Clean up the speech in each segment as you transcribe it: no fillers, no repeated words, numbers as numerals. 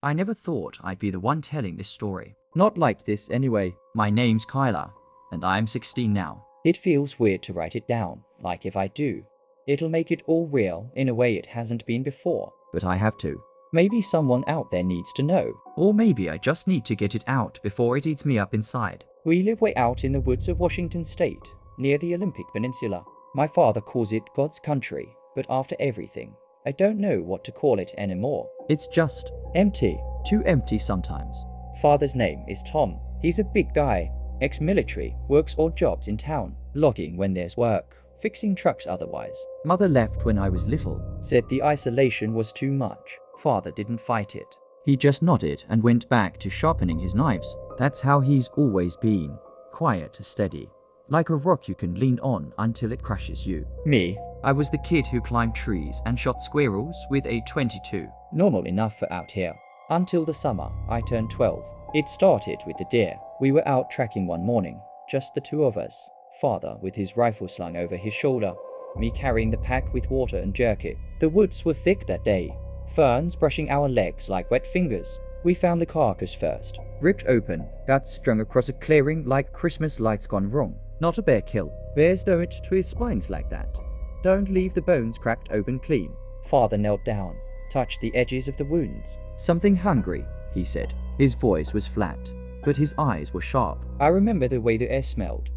I never thought I'd be the one telling this story. Not like this anyway. My name's Kayla, and I'm 16 now. It feels weird to write it down, like if I do, it'll make it all real in a way it hasn't been before. But I have to. Maybe someone out there needs to know. Or maybe I just need to get it out before it eats me up inside. We live way out in the woods of Washington State, near the Olympic Peninsula. My father calls it God's country, but after everything, I don't know what to call it anymore. It's just empty. Too empty sometimes. Father's name is Tom. He's a big guy, ex-military, works odd jobs in town, logging when there's work, fixing trucks otherwise. Mother left when I was little. Said the isolation was too much. Father didn't fight it. He just nodded and went back to sharpening his knives. That's how he's always been. Quiet, steady. Like a rock you can lean on until it crushes you. Me? I was the kid who climbed trees and shot squirrels with a .22. Normal enough for out here. Until the summer, I turned 12. It started with the deer. We were out tracking one morning, just the two of us. Father with his rifle slung over his shoulder, me carrying the pack with water and jerky. The woods were thick that day, ferns brushing our legs like wet fingers. We found the carcass first, ripped open, guts strung across a clearing like Christmas lights gone wrong. Not a bear kill. Bears don't twist spines like that. Don't leave the bones cracked open clean. Father knelt down, touched the edges of the wounds. Something hungry, he said. His voice was flat, but his eyes were sharp. I remember the way the air smelled.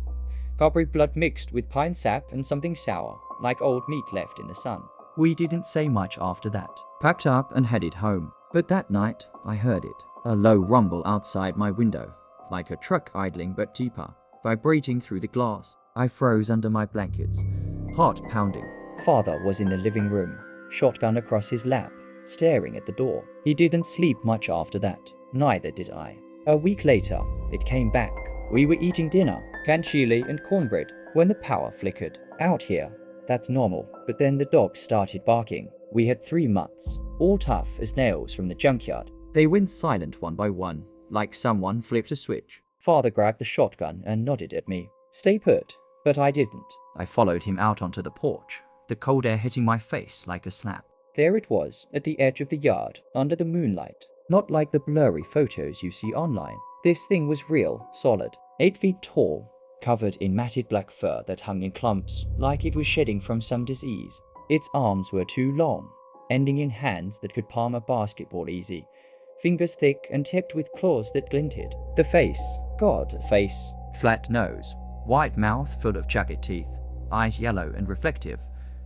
Coppery blood mixed with pine sap and something sour, like old meat left in the sun. We didn't say much after that. Packed up and headed home. But that night, I heard it. A low rumble outside my window, like a truck idling but deeper, vibrating through the glass. I froze under my blankets, heart pounding. Father was in the living room, shotgun across his lap, staring at the door. He didn't sleep much after that. Neither did I. A week later, it came back. We were eating dinner, canned chili and cornbread, when the power flickered. Out here, that's normal, but then the dogs started barking. We had 3 mutts, all tough as nails from the junkyard. They went silent one by one, like someone flipped a switch. Father grabbed the shotgun and nodded at me. Stay put, but I didn't. I followed him out onto the porch, the cold air hitting my face like a slap. There it was, at the edge of the yard, under the moonlight. Not like the blurry photos you see online. This thing was real, solid, 8 feet tall, covered in matted black fur that hung in clumps, like it was shedding from some disease. Its arms were too long, ending in hands that could palm a basketball easy, fingers thick and tipped with claws that glinted. The face, God, the face. Flat nose, wide mouth full of jagged teeth, eyes yellow and reflective,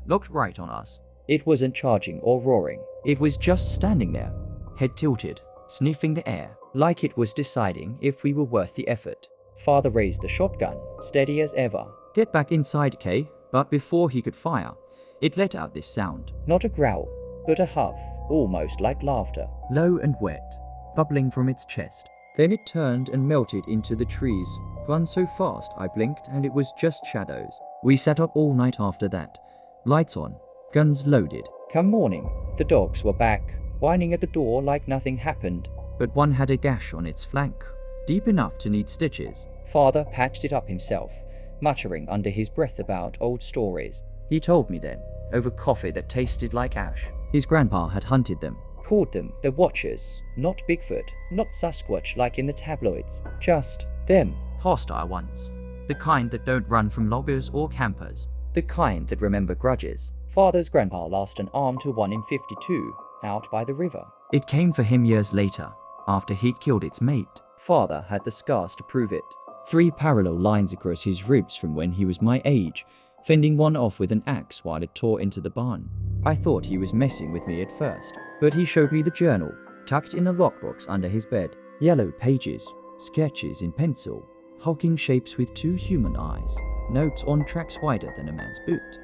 looked right on us. It wasn't charging or roaring. It was just standing there, head tilted, sniffing the air, like it was deciding if we were worth the effort. Father raised the shotgun, steady as ever. Get back inside, Kay. But before he could fire, it let out this sound. Not a growl, but a huff, almost like laughter. Low and wet, bubbling from its chest. Then it turned and melted into the trees, run so fast I blinked and it was just shadows. We sat up all night after that, lights on, guns loaded. Come morning, the dogs were back, whining at the door like nothing happened. But one had a gash on its flank, deep enough to need stitches. Father patched it up himself, muttering under his breath about old stories. He told me then, over coffee that tasted like ash. His grandpa had hunted them. Called them the Watchers, not Bigfoot, not Sasquatch like in the tabloids, just them. Hostile ones. The kind that don't run from loggers or campers. The kind that remember grudges. Father's grandpa lost an arm to one in 52, out by the river. It came for him years later, after he'd killed its mate. Father had the scars to prove it. 3 parallel lines across his ribs from when he was my age, fending one off with an axe while it tore into the barn. I thought he was messing with me at first, but he showed me the journal, tucked in a lockbox under his bed. Yellow pages, sketches in pencil, hulking shapes with 2 human eyes, notes on tracks wider than a man's boot,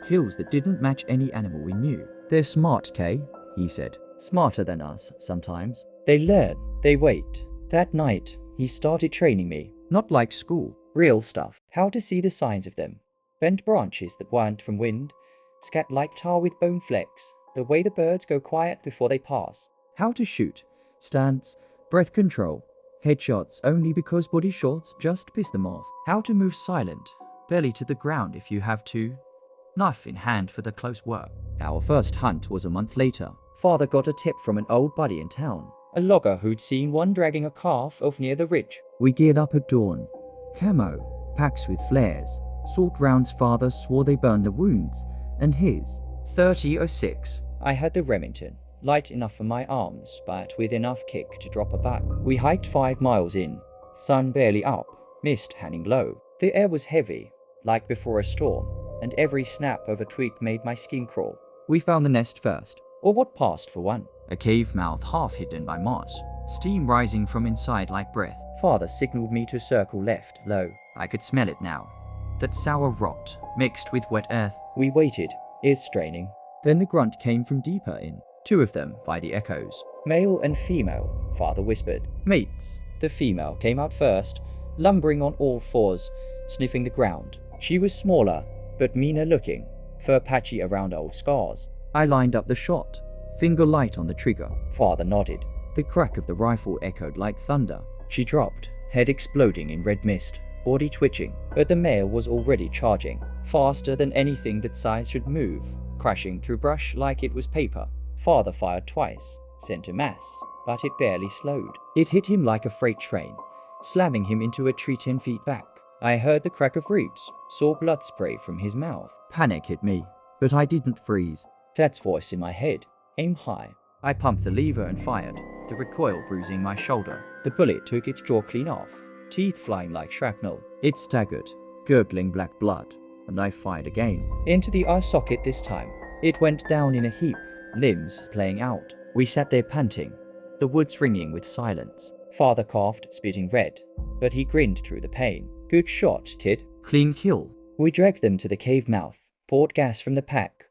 kills that didn't match any animal we knew. They're smart, Kay, he said. Smarter than us, sometimes. They learn, they wait. That night, he started training me. Not like school, real stuff. How to see the signs of them. Bent branches that weren't from wind, scat like tar with bone flecks, the way the birds go quiet before they pass. How to shoot, stance, breath control, headshots only because body shots just piss them off. How to move silent, belly to the ground if you have to, knife in hand for the close work. Our first hunt was a month later. Father got a tip from an old buddy in town. a logger who'd seen one dragging a calf off near the ridge. We geared up at dawn. Camo, packs with flares. Salt Round's father swore they burned the wounds, and his. 30:06. I had the Remington, light enough for my arms, but with enough kick to drop a buck. We hiked 5 miles in, sun barely up, mist hanging low. The air was heavy, like before a storm, and every snap of a twig made my skin crawl. We found the nest first. Or what passed for one. A cave mouth half hidden by moss, steam rising from inside like breath. Father signaled me to circle left, low. I could smell it now. That sour rot, mixed with wet earth. We waited, ears straining. Then the grunt came from deeper in, 2 of them by the echoes. Male and female, Father whispered. Mates. The female came out first, lumbering on all 4s, sniffing the ground. She was smaller, but meaner looking, fur patchy around old scars. I lined up the shot, finger light on the trigger. Father nodded. The crack of the rifle echoed like thunder. She dropped, head exploding in red mist, body twitching, but the male was already charging, faster than anything that size should move, crashing through brush like it was paper. Father fired twice, sent to mass, but it barely slowed. It hit him like a freight train, slamming him into a tree 10 feet back. I heard the crack of roots, saw blood spray from his mouth. Panic hit me, but I didn't freeze. Dad's voice in my head, aim high. I pumped the lever and fired, the recoil bruising my shoulder. The bullet took its jaw clean off, teeth flying like shrapnel. It staggered, gurgling black blood, and I fired again. Into the eye socket this time. It went down in a heap, limbs playing out. We sat there panting, the woods ringing with silence. Father coughed, spitting red, but he grinned through the pain. Good shot, kid. Clean kill. We dragged them to the cave mouth, poured gas from the pack,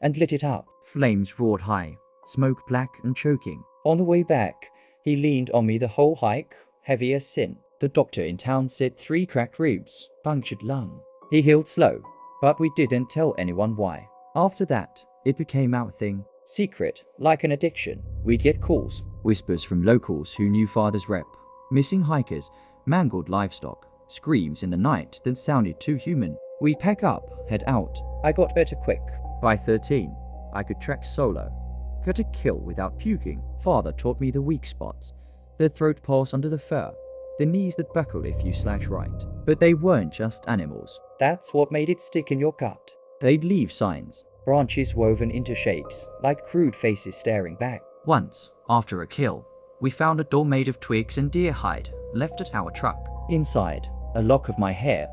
and lit it up. Flames roared high, smoke black and choking. On the way back, he leaned on me the whole hike, heavy as sin. The doctor in town said 3 cracked ribs, punctured lung. He healed slow, but we didn't tell anyone why. After that, it became our thing. Secret, like an addiction. We'd get calls. Whispers from locals who knew Father's rep. Missing hikers, mangled livestock, screams in the night that sounded too human. We pack up, head out. I got better quick. By 13, I could track solo. Cut a kill without puking. Father taught me the weak spots. The throat pass under the fur. The knees that buckle if you slash right. But they weren't just animals. That's what made it stick in your gut. They'd leave signs. Branches woven into shapes, like crude faces staring back. Once, after a kill, we found a door made of twigs and deer hide, left at our truck. Inside, a lock of my hair,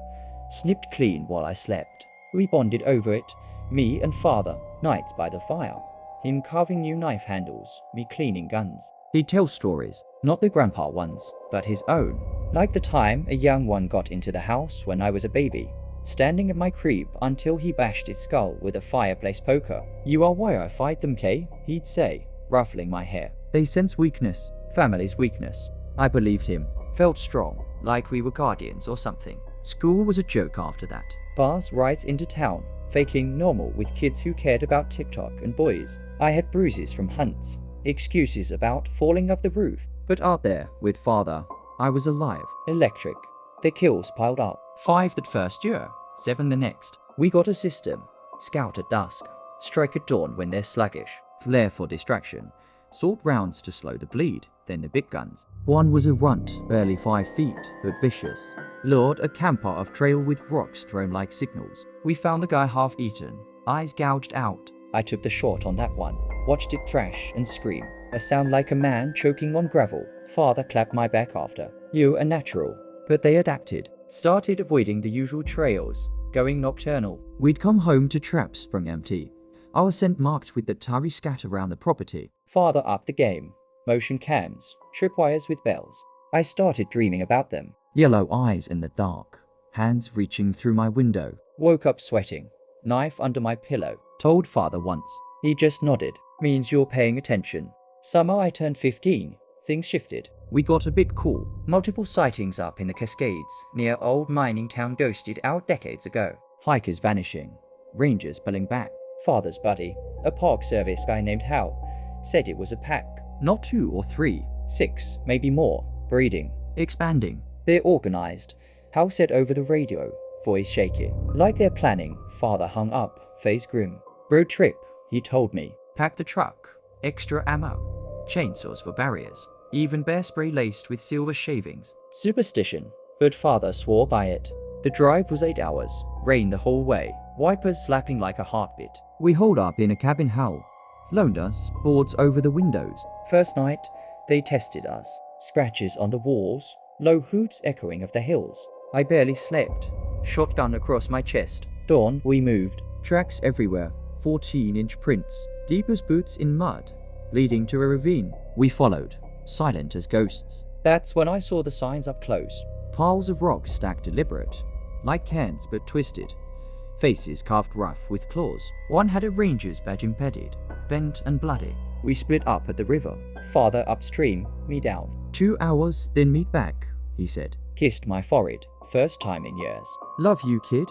snipped clean while I slept. We bonded over it, me and Father, nights by the fire. Him carving new knife handles, me cleaning guns. He'd tell stories, not the grandpa ones, but his own. Like the time a young one got into the house when I was a baby, standing at my crib until he bashed his skull with a fireplace poker. "You are why I fight them, Kay," he'd say, ruffling my hair. They sense weakness, family's weakness. I believed him, felt strong, like we were guardians or something. School was a joke after that. Bars rides into town, faking normal with kids who cared about TikTok and boys. I had bruises from hunts, excuses about falling off the roof. But out there, with Father, I was alive. Electric. The kills piled up. 5 that first year, 7 the next. We got a system. Scout at dusk, strike at dawn when they're sluggish. Flare for distraction. Salt rounds to slow the bleed, then the big guns. One was a runt, barely 5 feet, but vicious. Lured a camper of trail with rocks thrown like signals. We found the guy half-eaten, eyes gouged out. I took the shot on that one, watched it thrash and scream. A sound like a man choking on gravel. Father clapped my back after. "You a natural." But they adapted, started avoiding the usual trails, going nocturnal. We'd come home to traps sprung empty. Our scent marked with the tarry scat around the property. Father upped the game. Motion cams, tripwires with bells. I started dreaming about them. Yellow eyes in the dark, hands reaching through my window. Woke up sweating, knife under my pillow. Told Father once. He just nodded. Means you're paying attention. Summer I turned 15. Things shifted. We got a bit cool. Multiple sightings up in the Cascades, near old mining town ghosted out decades ago. Hikers vanishing, rangers pulling back. Father's buddy, a Park Service guy named Hal, said it was a pack. Not 2 or 3. 6, maybe more. Breeding. Expanding. They're organized. Hal said over the radio, voice shaky. Like they're planning. Father hung up, face grim. Road trip, he told me. Pack the truck. Extra ammo. Chainsaws for barriers. even bear spray laced with silver shavings. Superstition, but father swore by it. The drive was 8 hours, rain the whole way, wipers slapping like a heartbeat. We holed up in a cabin howl, loaned us boards over the windows. First night, they tested us. Scratches on the walls, low hoots echoing of the hills. I barely slept, shotgun across my chest. Dawn, we moved. Tracks everywhere, 14-inch prints, deep as boots in mud, leading to a ravine. We followed, silent as ghosts. That's when I saw the signs up close. Piles of rock stacked deliberate, like cans but twisted. Faces carved rough with claws. One had a ranger's badge embedded, bent and bloody. We split up at the river. Father upstream, me down. 2 hours, then meet back, he said. Kissed my forehead, first time in years. Love you, kid.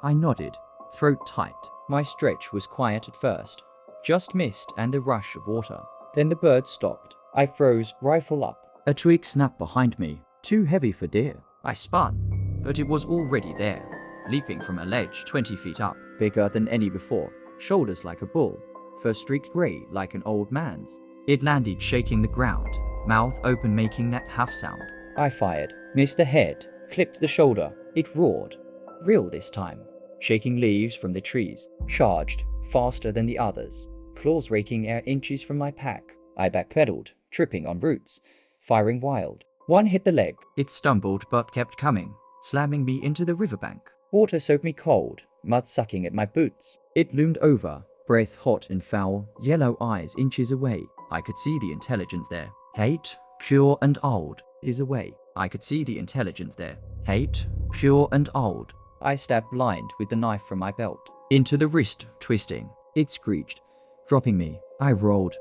I nodded, throat tight. My stretch was quiet at first. Just mist and the rush of water. Then the bird stopped. I froze, rifle up. A twig snapped behind me, too heavy for deer. I spun, but it was already there, leaping from a ledge 20 feet up, bigger than any before, shoulders like a bull, fur streaked grey like an old man's. It landed shaking the ground, mouth open making that half sound. I fired, missed the head, clipped the shoulder. It roared. Real this time. Shaking leaves from the trees, charged, faster than the others. Claws raking air inches from my pack. I backpedaled, tripping on roots, firing wild. One hit the leg. It stumbled but kept coming, slamming me into the riverbank. Water soaked me cold, mud sucking at my boots. It loomed over, breath hot and foul, yellow eyes inches away. I could see the intelligence there. Hate, pure and old, is away. I could see the intelligence there. Hate, pure and old. I stabbed blind with the knife from my belt. Into the wrist, twisting. It screeched, dropping me. I rolled,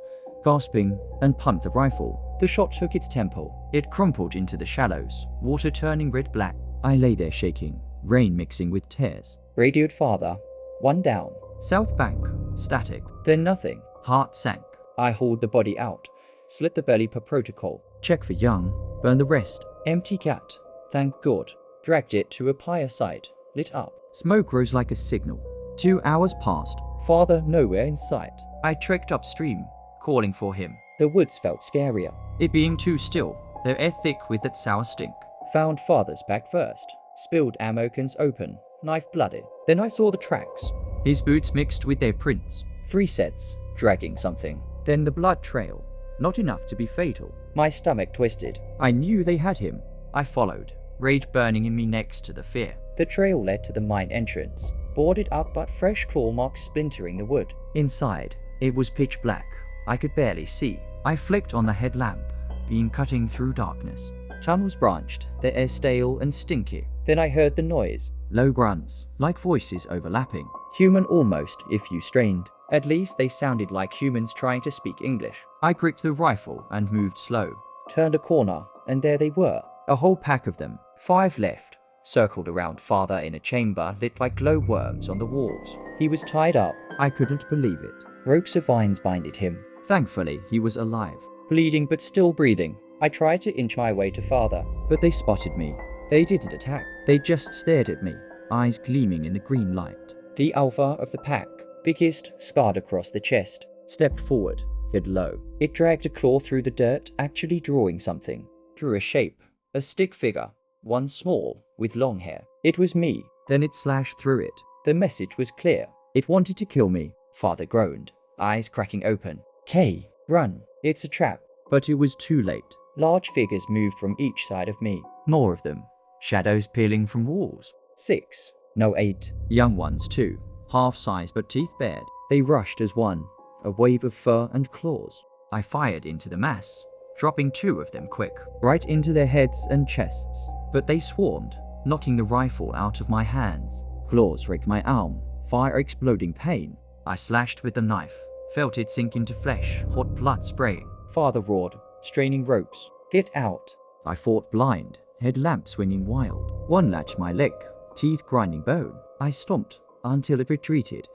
gasping, and pumped the rifle. The shot took its temple. It crumpled into the shallows, water turning red-black. I lay there shaking, rain mixing with tears. Radioed father. One down. South bank, static. Then nothing. Heart sank. I hauled the body out, slit the belly per protocol. Check for young, burn the rest. Empty gut. Thank God. Dragged it to a pyre site, lit up. Smoke rose like a signal. 2 hours passed. Father nowhere in sight. I trekked upstream, calling for him. The woods felt scarier. It being too still, their air thick with that sour stink. Found father's back first. Spilled ammo cans open, knife blooded. Then I saw the tracks. His boots mixed with their prints. 3 sets, dragging something. Then the blood trail. Not enough to be fatal. My stomach twisted. I knew they had him. I followed, rage burning in me next to the fear. The trail led to the mine entrance, boarded up but fresh claw marks splintering the wood. Inside, it was pitch black. I could barely see. I flicked on the headlamp, beam cutting through darkness. Tunnels branched, the air stale and stinky. Then I heard the noise. Low grunts, like voices overlapping. Human almost, if you strained. At least they sounded like humans trying to speak English. I gripped the rifle and moved slow. Turned a corner, and there they were. A whole pack of them. 5 left. Circled around father in a chamber lit by glowworms on the walls. He was tied up. I couldn't believe it. Ropes of vines binded him. Thankfully, he was alive. Bleeding but still breathing. I tried to inch my way to father. But they spotted me. They didn't attack. They just stared at me, eyes gleaming in the green light. The alpha of the pack, biggest, scarred across the chest, stepped forward, hid low. It dragged a claw through the dirt, actually drawing something. Drew a shape, a stick figure, one small, with long hair. It was me. Then it slashed through it. The message was clear. It wanted to kill me. Father groaned, eyes cracking open. Kay, run. It's a trap. But it was too late. Large figures moved from each side of me. More of them. Shadows peeling from walls. 6. No, 8. Young ones too. Half-sized but teeth bared. They rushed as one. A wave of fur and claws. I fired into the mass, dropping 2 of them quick. Right into their heads and chests. But they swarmed, knocking the rifle out of my hands. Claws raked my arm. Fire exploding pain. I slashed with the knife. Felt it sink into flesh, hot blood spraying. Father roared, straining ropes. Get out. I fought blind, headlamp swinging wild. One latched my leg, teeth grinding bone. I stomped until it retreated,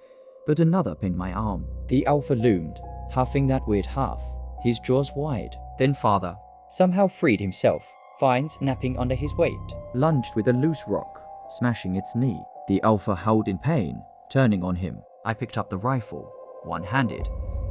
but another pinned my arm. The alpha loomed, huffing that weird huff, his jaws wide. Then father somehow freed himself, vines napping under his weight. Lunged with a loose rock, smashing its knee. The alpha howled in pain, turning on him. I picked up the rifle, one-handed,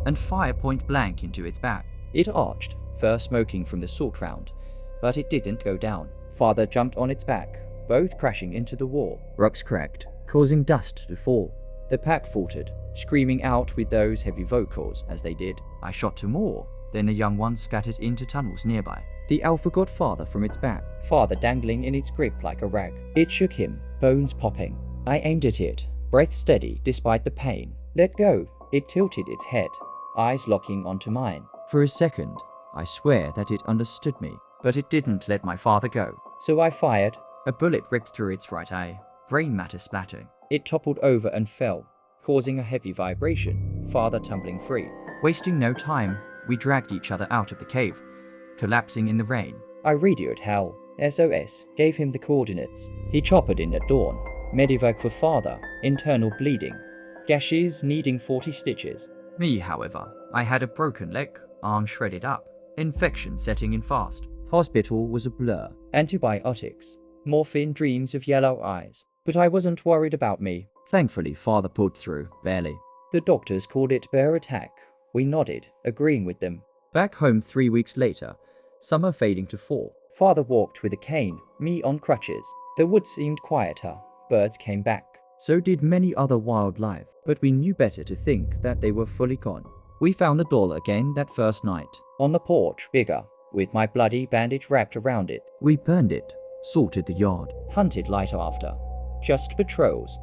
and fired point blank into its back. It arched, first smoking from the salt round, but it didn't go down. Father jumped on its back, both crashing into the wall. Rocks cracked, causing dust to fall. The pack faltered, screaming out with those heavy vocals as they did. I shot 2 more, then the young ones scattered into tunnels nearby. The alpha got farther from its back, father dangling in its grip like a rag. It shook him, bones popping. I aimed at it, breath steady despite the pain. Let go. It tilted its head, eyes locking onto mine. For a second, I swear that it understood me, but it didn't let my father go. So I fired. A bullet ripped through its right eye, brain matter splattering. It toppled over and fell, causing a heavy vibration, father tumbling free. Wasting no time, we dragged each other out of the cave, collapsing in the rain. I radioed Hal. SOS, gave him the coordinates. He choppered in at dawn. Medivac for father, internal bleeding. Gashes needing 40 stitches. Me, however, I had a broken leg, arm shredded up, infection setting in fast. Hospital was a blur. Antibiotics. Morphine dreams of yellow eyes. But I wasn't worried about me. Thankfully, father pulled through, barely. The doctors called it bear attack. We nodded, agreeing with them. Back home 3 weeks later, summer fading to fall. Father walked with a cane, me on crutches. The woods seemed quieter. Birds came back. So did many other wildlife, but we knew better to think that they were fully gone. We found the doll again that first night. On the porch, bigger, with my bloody bandage wrapped around it. We burned it, salted the yard. Hunted light after. Just patrols.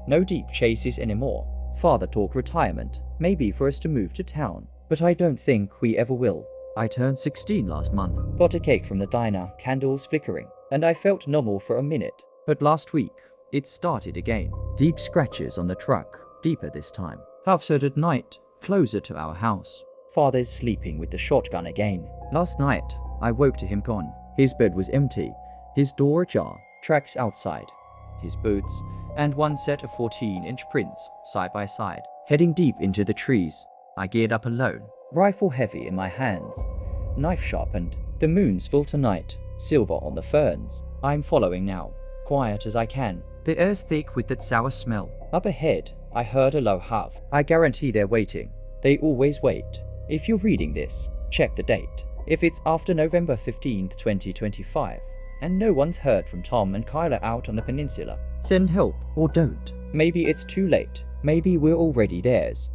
No deep chases anymore. Father talked retirement, maybe for us to move to town. But I don't think we ever will. I turned 16 last month. Got a cake from the diner, candles flickering, and I felt normal for a minute. But last week, it started again. Deep scratches on the truck, deeper this time. Outside at night, closer to our house. Father's sleeping with the shotgun again. Last night, I woke to him gone. His bed was empty, his door ajar, Tracks outside. his boots, and one set of 14-inch prints, side by side, heading deep into the trees. I geared up alone. Rifle heavy in my hands. Knife sharpened. The moon's full tonight, silver on the ferns. I'm following now, quiet as I can. The air's thick with that sour smell. Up ahead, I heard a low huff. I guarantee they're waiting. They always wait. If you're reading this, check the date. If it's after November 15th, 2025, and no one's heard from Tom and Kayla out on the peninsula, Send help, or don't. maybe it's too late. Maybe we're already theirs.